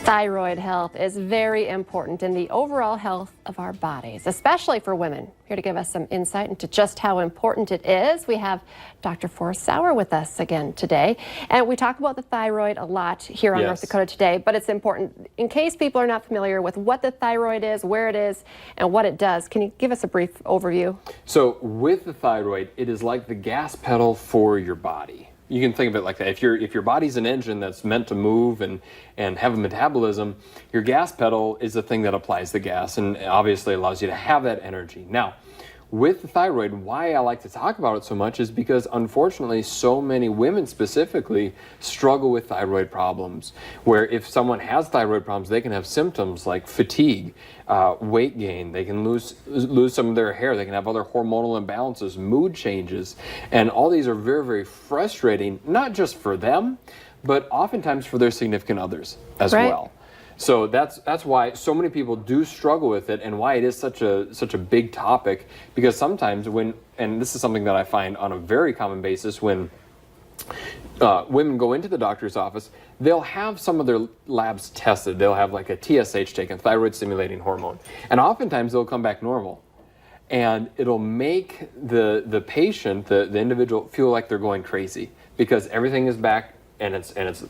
Thyroid health is very important in the overall health of our bodies, especially for women. Here to give us some insight into just how important it is, we have Dr. Forrest Sauer with us again today. And we talk about the thyroid a lot here on North Dakota Today, but it's important in case people are not familiar with what the thyroid is, where it is, and what it does. Can you give us a brief overview? So with the thyroid, it is like the gas pedal for your body. You can think of it like that. If your body's an engine that's meant to move and have a metabolism, your gas pedal is the thing that applies the gas and obviously allows you to have that energy. Now, with the thyroid, why I like to talk about it so much is because unfortunately so many women specifically struggle with thyroid problems, where if someone has thyroid problems, they can have symptoms like fatigue, weight gain, they can lose some of their hair, they can have other hormonal imbalances, mood changes, and all these are very, very frustrating, not just for them, but oftentimes for their significant others as well. So that's why so many people do struggle with it, and why it is such a big topic, because sometimes and this is something that I find on a very common basis, when women go into the doctor's office, they'll have some of their labs tested. They'll have like a TSH taken, thyroid stimulating hormone, and oftentimes they'll come back normal. And it'll make the patient, the individual, feel like they're going crazy because everything is back and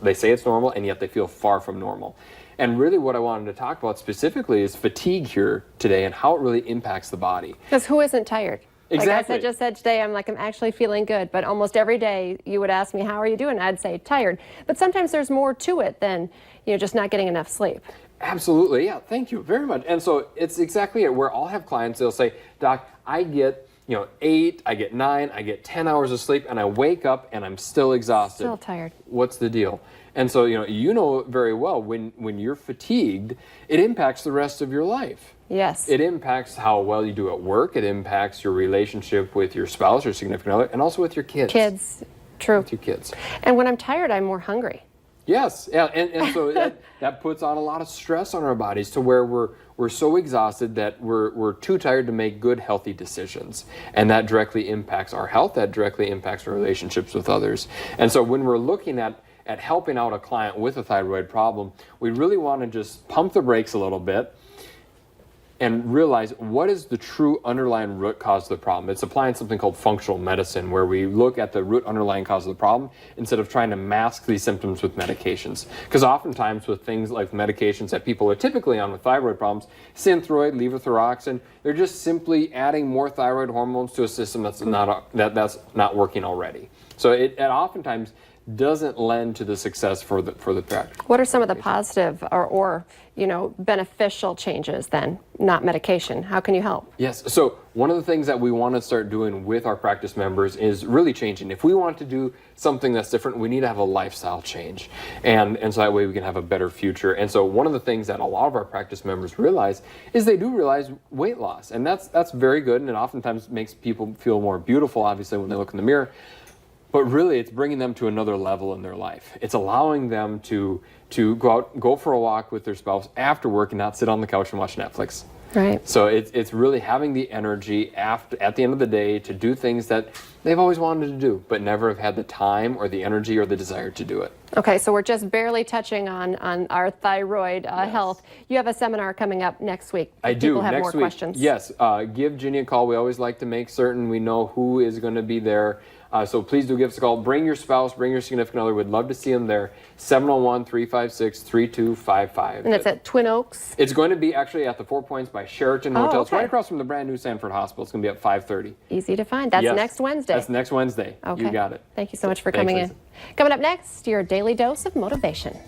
they say it's normal, and yet they feel far from normal. And really what I wanted to talk about specifically is fatigue here today and how it really impacts the body. Because who isn't tired? Exactly. Like I just said today, I'm actually feeling good, but almost every day you would ask me, how are you doing? I'd say tired. But sometimes there's more to it than, just not getting enough sleep. Absolutely, yeah, thank you very much. And so it's exactly it, where I'll have clients, they'll say, Doc, I get 8, I get 9, I get 10 hours of sleep, and I wake up and I'm still exhausted. Still tired. What's the deal? And so, you know very well, when you're fatigued, it impacts the rest of your life. Yes. It impacts how well you do at work. It impacts your relationship with your spouse or significant other, and also with your kids. Kids, true. With your kids. And when I'm tired, I'm more hungry. Yes, yeah, and so that puts on a lot of stress on our bodies, to where we're so exhausted that we're too tired to make good, healthy decisions. And that directly impacts our health, that directly impacts our relationships with others. And so when we're looking at helping out a client with a thyroid problem, we really want to just pump the brakes a little bit and realize what is the true underlying root cause of the problem. It's applying something called functional medicine, where we look at the root underlying cause of the problem instead of trying to mask these symptoms with medications. Because oftentimes with things like medications that people are typically on with thyroid problems, Synthroid, levothyroxine, they're just simply adding more thyroid hormones to a system that's not working already. So it oftentimes doesn't lend to the success for the practice. What are some of the positive or beneficial changes then, not medication? How can you help? Yes, so one of the things that we want to start doing with our practice members is really changing. If we want to do something that's different, we need to have a lifestyle change. And so that way we can have a better future. And so one of the things that a lot of our practice members realize is they do realize weight loss. And that's very good, and it oftentimes makes people feel more beautiful, obviously, when they look in the mirror. But really, it's bringing them to another level in their life. It's allowing them to go for a walk with their spouse after work and not sit on the couch and watch Netflix. Right. So it's really having the energy at the end of the day to do things that they've always wanted to do, but never have had the time or the energy or the desire to do it. Okay, so we're just barely touching on our thyroid health. You have a seminar coming up next week. I do. People have next more week. Questions. Yes, give Ginny a call. We always like to make certain we know who is going to be there. So please do give us a call. Bring your spouse, bring your significant other. We'd love to see them there. 701-356-3255. And it's at Twin Oaks? It's going to be actually at the 4 Points by Sheraton Hotel. It's okay. right across from the brand new Sanford Hospital. It's going to be at 5:30. Easy to find. That's next Wednesday. That's next Wednesday. Okay. You got it. Thank you so much for coming in. Coming up next, your daily dose of motivation.